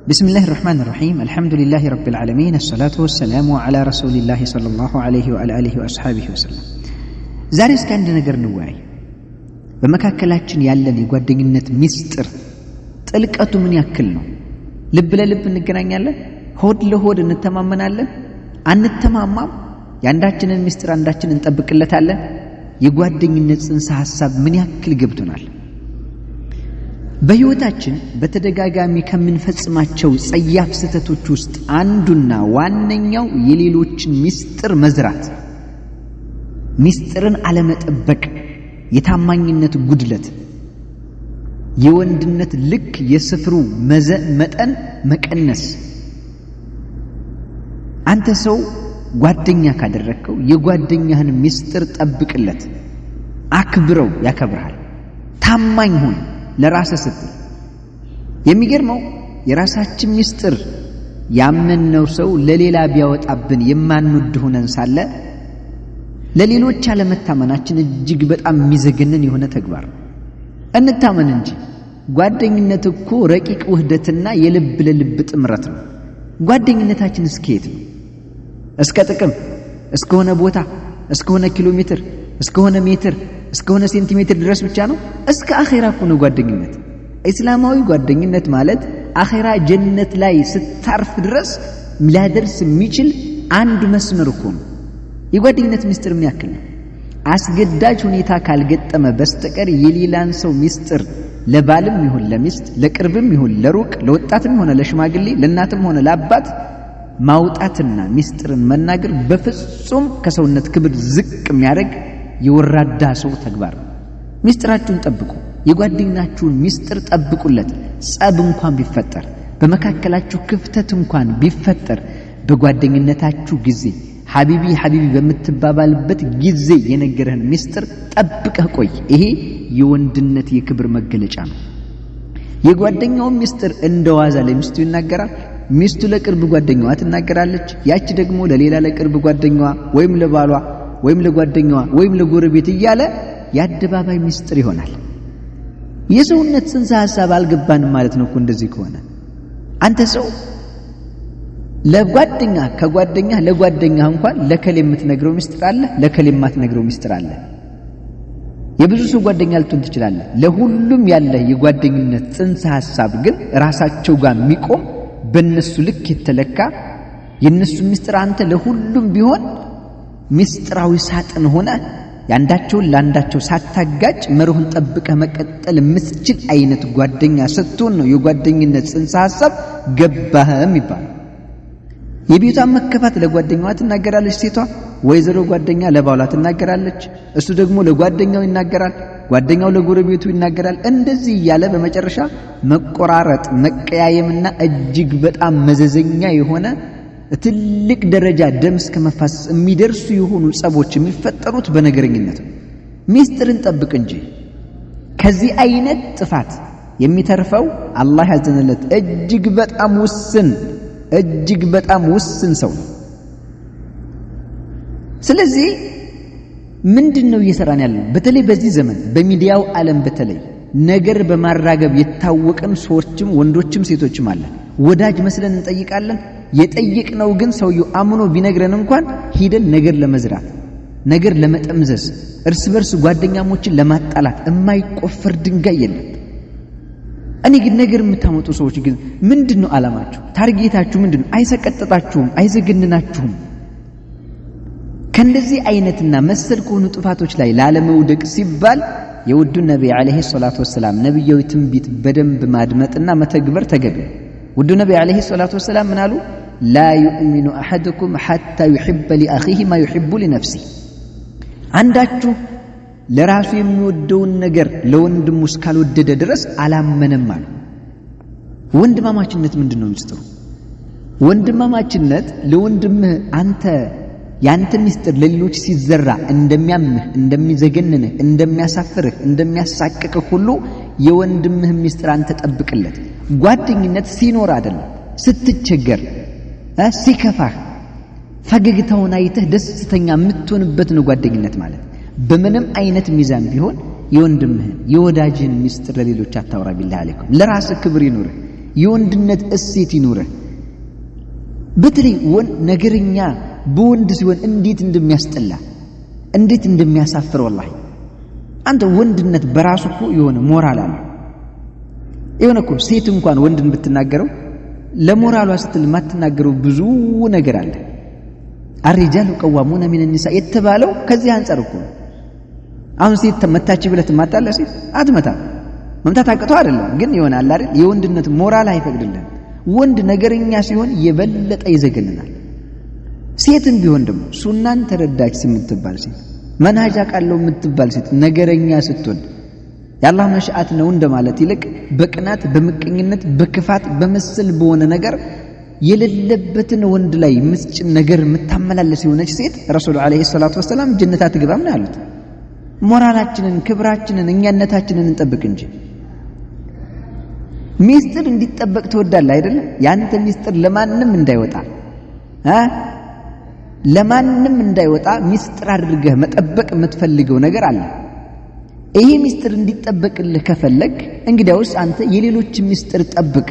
بسم الله الرحمن الرحيم الحمد لله رب العالمين الصلاة والسلام على رسول الله صلى الله عليه وعلى آله وأصحابه وسلم ዛሬ እስከ አንድ ነገር እንወያይ በመካከላችን ያለን የጓደኝነት ሚስጥር ጥልቀቱ ምን ያክል ነው ልብ ለልብ እንገናኛለን ሆድ ለሆድ እንተማመናለን አንተማማም ያንዳችንን ሚስጥር አንዳችን እንጠብቅለታለን የጓደኝነት ጽንሰ ሐሳብ ምን ያክል ገብቶናል በህይወታችን በተደጋጋሚ ከመንፈጽማቸው ጸያፍ ስተቶች ውስጥ አንዱና ዋነኛው የሌሎችን ሚስጥር መዝራት ሚስጥርን አለመጠበቅ የታማኝነት ጉድለት የወንድነት ልክ የስፍሩ መጠን መቀነስ አንተ ሰው ጓደኛ ካደረከው የጓደኛህን ሚስጥር ጠብቅለት አክብረው ያከብራል ታማኝ ሁን ለራስ ስትል የሚገርመው የራሳችን ሚስጥር ያመነው ሰው ለሌላ ቢያወጣብን የማንወድ ሆነን ሳለ ለሌሎች አለመታመናችን እጅግ በጣም የሚዘገነን የሆነ ተግባር እንታመን እንጂ ጓደኝነት እኮ ረቂቅ ውህደትና የልብ ለልብ ጥምረት ነው ጓደኝነታችን እስከየት ነው እስከ ጥቅም እስከሆነ ቦታ እስከሆነ ኪሎ ሜትር እስከሆነ ሜትር እስከሆነ ሴንቲሜትር ድረስ ብቻ ነው እስከ አኺራ እኮ ነው ጓደኝነት እስላማዊ ጓደኝነት ማለት አኺራ ጀነት ላይ ስታርፍ ድረስ ሊያደርስ የሚችል አንድ መስመር እኮ ነው የጓደኝነት ሚስጥር ምን ያክል ነው አስገዳጅ ሁኔታ ካልገጠመ በስተቀር የሌላን ሰው ሚስጥር ለባልም ይሁን ለሚስት ለቅርብም ይሁን ለሩቅ ለወጣትም ሆነ ለሽማግሌ ለእናትም ሆነ ለአባት ማውጣትና ሚስጥርን መናገር በፍጹም ከሰውነት ክብር ዝቅ የሚያደርግ የወራዳ ሰው ተግባር ሚስጥራችሁን ጠብቁ የጓደኛችሁን ሚስጥር ጠብቁለት ጸብ እንኳን ቢፈጠር በመካከላችሁ ክፍተት እንኳን ቢፈጠር በጓደኝነታችሁ ጊዜ ሐቢቢ ሐቢቢ በመተባባልበት ጊዜ የነገረህን ሚስጥር ጠብቀህ ቆይ ይሄ የወንድነት የክብር መገለጫ ነው የጓደኛው ሚስጥር እንደዋዛ ለሚስቱ ይናገራል ሚስቱ ለቅርብ ጓደኛዋ ትናገራለች ያቺ ደግሞ ለሌላ ለቅርብ ጓደኛዋ ወይም ለባሏ ወይም ለጓደኛዋ ወይም ለጎረቤት እያለ ያደባባይ ሚስጥር ይሆናል የሰውነት ጽንሰ ሐሳብ አልገባንም ማለት ነው እኮ እንደዚህ ከሆነ አንተ ሰው ለጓደኛ ከጓደኛ ለጓደኛ እንኳን ለከለ የምትነግረው ሚስጥር አለ ለከለ የማትነግረው ሚስጥር አለ የብዙ ሰው ጓደኛ ልትሆን ትችላለህ ለሁሉም ያለ የጓደኝነት ጽንሰ ሐሳብ ግን ራሳቸው ጋር የሚቆም በእነሱ ልክ የተለካ የነሱ ሚስጥር አንተ ለሁሉም ቢሆን ሚስጥራዊ ሳጥን ሆነ ያንዳቸውን ለአንዳቸው ሳታጋጭ መርሁን ጠብቀህ መቀጠል የምትችል አይነት ጓደኛ ስትሆን ነው የጓደኝነት ጽንሰ ሐሳብ ገባህም ይባላል የቤቷን መከፋት ለጓደኛዋ ትናገራለች ሴቷ ወይዘሮ ጓደኛ ለባሏ ትናገራለች እሱ ደግሞ ለጓደኛው ይናገራል ጓደኛው ለጎረቤቱ ይናገራል እንደዚህ እያለ በመጨረሻ መቆራረጥ መቀያየምና እጅግ በጣም መዘዘኛ የሆነ ትልቅ ደረጃ ደም እስከ መፋሰስ የሚደርሱ የሆኑ ጸቦች የሚፈጠሩት በነገረኝነት ሚስጥርን ጠብቅ እንጂ ከዚህ አይነት ጥፋት የሚተርፈው አላህ ያዘነለት እጅግ በጣም ውስን ሰው ነው ስለዚህ ምንድነው እየሰራን ያለው በተለይ በዚህ ዘመን በሚዲያው ዓለም በተለይ ነገር በማራገብ የታወቀን ሰዎችም ወንዶችም ሴቶችም አለ ወዳጅ መስለን እንጠይቃለን የጠየቅነው ግን ሰውየው አምኖ ቢነግረን እንኳን ሄደን ነገር ለመዝራት ነገር ለመጠምዘዝ እርስ በርስ ጓደኛሞችን ለማጣላት የማይቆፈር ድንጋይ የለም እኔ ግን ነገር የምታመጡ ሰዎች ግን ምንድነው ዓላማችሁ ታርጌታችሁ ምንድነው አይሰቀጥጣችሁም አይዘግንናችሁም ከእንደዚህ አይነትና መሰል ከሆኑ ጥፋቶች ላይ ላለመውደቅ ሲባል የውዱ ነብይ አለይሂ ሰላቱ ወሰለም ነብያዊ ትንቢት በደንብ ማድመጥና መተግበር ተገቢ ውዱ ነብይ አለይሂ ሰላቱ ወሰለም ምን አሉ لا يؤمن احدكم حتى يحب لاخيه ما يحب لنفسه አንዳችሁ ለራሱ የሚወደውን ነገር ለወንድሙ እስካልወደደ ድረስ አላመነም አሉ ወንድማማችነት ምንድነው ሚስጥሩ ወንድማማችነት ለወንድምህ አንተ ያንተ ሚስጥር ለሌሎች ሲዘራ እንደሚያምህ እንደሚዘገንንህ እንደሚያሳፍርህ እንደሚያሳቅቅህ ሁሉ የወንድምህ ሚስጥር አንተ ጠብቅለት ጓደኝነት ሲኖር አይደለም ስትቸገር ሲከፋህ ፈገግታውን አይተህ ደስተኛ የምትሆንበት ነው ጓደኝነት ማለት በምንም አይነት ሚዛን ቢሆን የወንድምህን የወዳጅህን ሚስጥር ለሌሎች አታውራ ቢላህ አለይኩም ለራስህ ክብር ይኑርህ የወንድነት እሴት ይኑርህ። በተለይ ነገረኛ በወንድ ሲሆን እንዴት እንደሚያስጠላ እንዴት እንደሚያሳፍር ወላሂ። አንተ ወንድነት በራሱ እኮ የሆነ ሞራል አለው። የሆነ እኮ ሴት እንኳን ወንድን ብትናገረው ለሞራሏ ስትል ማትናገረው ብዙ ነገር አለ። الرجال قوامون من النساء የተባለው ከዚህ አንፃር እኮ አሁን ሴት ተመታች ብለህ ትማታለህ? ሴት አትመታም። መምታት አቅተው አይደለም ግን ይሆናል አይደል? የወንድነት ሞራል አይፈቅድልህም። ወንድ ነገረኛ ሲሆን የበለጠ ይዘገንናል። ሴትም ቢሆን ደግሞ ሱናን ተረዳች የምትባል ሴት መንሃጅ አቃለው የምትባል ሴት ነገረኛ ስትሆን የአላህ መሽአት ነው እንደማለት ይልቅ በቅናት በምቀኝነት በክፋት በመሰል በሆነ ነገር የሌለበትን ወንድ ላይ ምስጭን ነገር የምታመላለስ የሆነች ሴት ረሱል አለይሂ ሰላቱ ወሰለም ጀነት አትገባም ነው ያሉት። ሞራላችንን ክብራችንን እኛነታችንን እንጠብቅ እንጂ ሚስጥር እንዲጠበቅ ትወዳለህ አይደል? ያንተ ሚስጥር ለማንም እንዳይወጣ ለማንም እንዳይወጣ ሚስጥር አድርገህ መጠበቅ የምትፈልገው ነገር አለ። ይሄ ሚስጥር እንዲጠበቅልህ ከፈለግ እንግዲያውስ አንተ የሌሎች ሚስጥር ጠብቅ።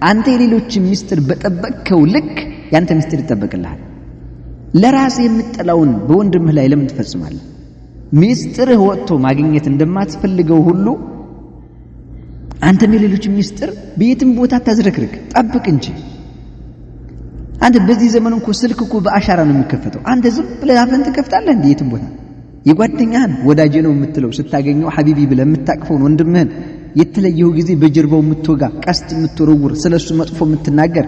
አንተ የሌሎች ሚስጥር በጠበቅከው ልክ ያንተ ሚስጥር ይጠበቅልሃል። ለራስህ የምትጠላውን በወንድምህ ላይ ለምን ትፈጽማለህ? ሚስጥርህ ወጥቶ ማግኘት እንደማትፈልገው ሁሉ አንተም የሌሎች ሚስጥር በየትም ቦታ ታዝረክርክ ጠብቅ እንጂ። አንተ በዚህ ዘመን እኮ ስልክ እኮ በአሻራ ነው የሚከፈተው። አንተ ዝም ብለህ አፍን ትከፍታለህ እንዴ? የትም ቦታ የጓደኛህን ወዳጄ ነው የምትለው ስታገኘው ሐቢቢ ብለህ የምታቅፈውን ወንድምህን የተለየው ጊዜ በጀርባው የምትወጋ ቀስት የምትወረውር ስለሱ መጥፎ የምትናገር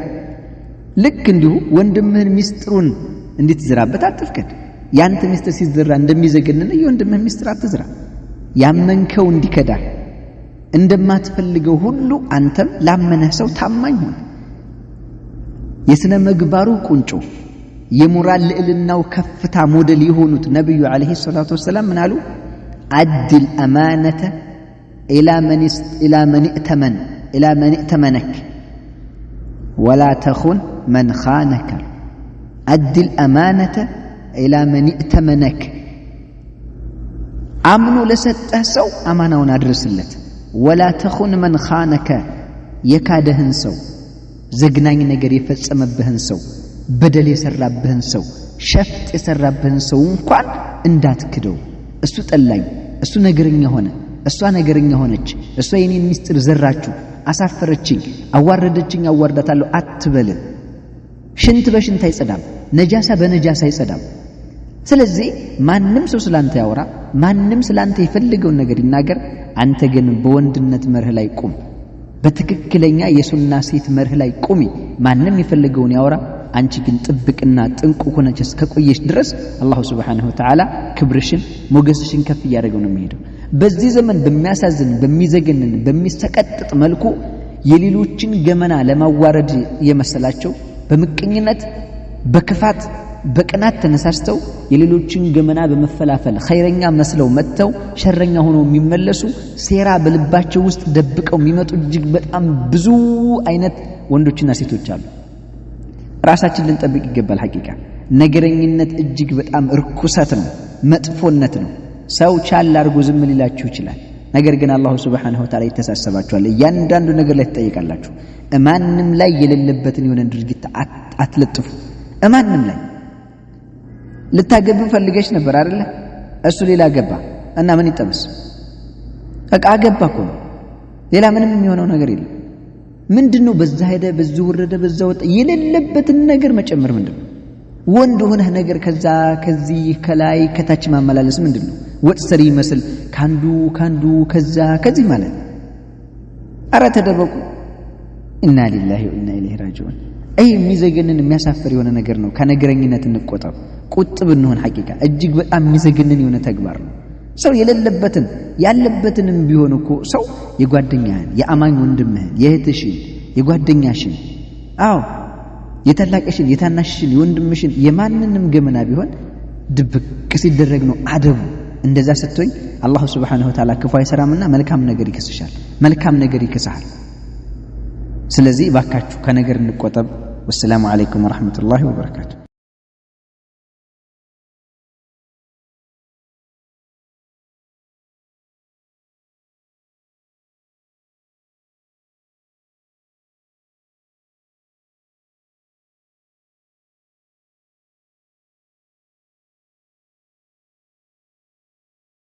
ልክ እንዲሁ ወንድምህን ሚስጥሩን እንድትዝራበት አትፍቀድ። ያንተ ሚስጥር ሲዘራ እንደሚዘገንን የወንድምህን ሚስጥር አትዝራ። ያመንከው እንዲከዳ እንደማትፈልገው ሁሉ አንተም ላመነህ ሰው ታማኝ ሁን። የስነ ምግባሩ ቁንጮ የሞራል ልዕልናው ከፍታ ሞዴል የሆኑት ነብዩ አለይሂ ሰላቱ ወሰለም ምን አሉ? አድል አማነተ ኢላ መን እተመነክ ወላ ተኹን መን ኻነከ። አድል አማነተ ኢላ መን እተመነክ፣ አምኖ ለሰጠህ ሰው አማናውን አድርስለት። ወላ ተኹን መን ኻነከ፣ የካደህን ሰው ዘግናኝ ነገር የፈጸመብህን ሰው በደል የሰራብህን ሰው ሸፍጥ የሰራብህን ሰው እንኳን እንዳትክደው። እሱ ጠላኝ፣ እሱ ነገረኛ ሆነ፣ እሷ ነገረኛ ሆነች፣ እሷ የኔን ሚስጥር ዘራችሁ፣ አሳፈረችኝ፣ አዋረደችኝ፣ አዋርዳታለሁ አትበል። ሽንት በሽንት አይጸዳም፣ ነጃሳ በነጃሳ አይጸዳም። ስለዚህ ማንም ሰው ስላንተ ያወራ፣ ማንም ስላንተ የፈልገውን ነገር ይናገር፣ አንተ ግን በወንድነት መርህ ላይ ቁም። በትክክለኛ የሱና ሴት መርህ ላይ ቁሚ። ማንም የፈልገውን ያወራ፣ አንቺ ግን ጥብቅና ጥንቁ ሆነች እስከቆየሽ ድረስ አላሁ ሱብሓነሁ ወተዓላ ክብርሽን ሞገስሽን ከፍ ያደርገው ነው የሚሄደው። በዚህ ዘመን በሚያሳዝን በሚዘገንን በሚሰቀጥጥ መልኩ የሌሎችን ገመና ለማዋረድ የመሰላቸው በምቀኝነት በክፋት በቅናት ተነሳስተው የሌሎችን ገመና በመፈላፈል ኸይረኛ መስለው መጥተው ሸረኛ ሆነው የሚመለሱ ሴራ በልባቸው ውስጥ ደብቀው የሚመጡ እጅግ በጣም ብዙ አይነት ወንዶችና ሴቶች አሉ። ራሳችን ልንጠብቅ ይገባል። ሐቂቃ ነገረኝነት እጅግ በጣም ርኩሰት ነው፣ መጥፎነት ነው። ሰው ቻል አድርጎ ዝም ሊላችሁ ይችላል። ነገር ግን አላሁ ሱብሓነሁ ወተዓላ ይተሳሰባችኋል። እያንዳንዱ ነገር ላይ ትጠይቃላችሁ። ማንም ላይ የሌለበትን የሆነ ድርጊት አትለጥፉ። ማንም ላይ ልታገቡ ፈልገሽ ነበር አይደለ? እሱ ሌላ ገባ እና ምን ይጠብስ? በቃ አገባ እኮ ነው። ሌላ ምንም የሚሆነው ነገር የለም። ምንድነው? በዛ ሄደ፣ በዛ ወረደ፣ በዛ ወጣ የሌለበትን ነገር መጨመር ምንድነው? ወንድ ሆነህ ነገር ከዛ ከዚህ ከላይ ከታች ማመላለስ ምንድነው? ወጥ ሰሪ መስል ካንዱ ከዛ ከዚህ ማለት አረ ተደበቁ። ኢና ሊላሂ ወኢና ኢለይሂ ራጂዑን። ይህ የሚዘገንን የሚያሳፍር የሆነ ነገር ነው። ከነገረኝነት እንቆጠብ፣ ቁጥብ እንሆን። ሐቂቃ እጅግ በጣም የሚዘገንን የሆነ ተግባር ነው። ሰው የሌለበትን ያለበትንም ቢሆን እኮ ሰው የጓደኛህን የአማኝ ወንድምህን የእህትሽን የጓደኛሽን የታላቅሽን የታናሽሽን የወንድምሽን የማንንም ገመና ቢሆን ድብቅ ሲደረግ ነው አደቡ። እንደዛ ስትሆኝ አላሁ ሱብሓነሁ ወተዓላ ክፉ አይሰራምና መልካም ነገር ይከስሻል፣ መልካም ነገር ይከስሃል። ስለዚህ ባካችሁ ከነገር እንቆጠብ። ወሰላሙ አለይኩም ወራህመቱላሂ ወበረካቱ።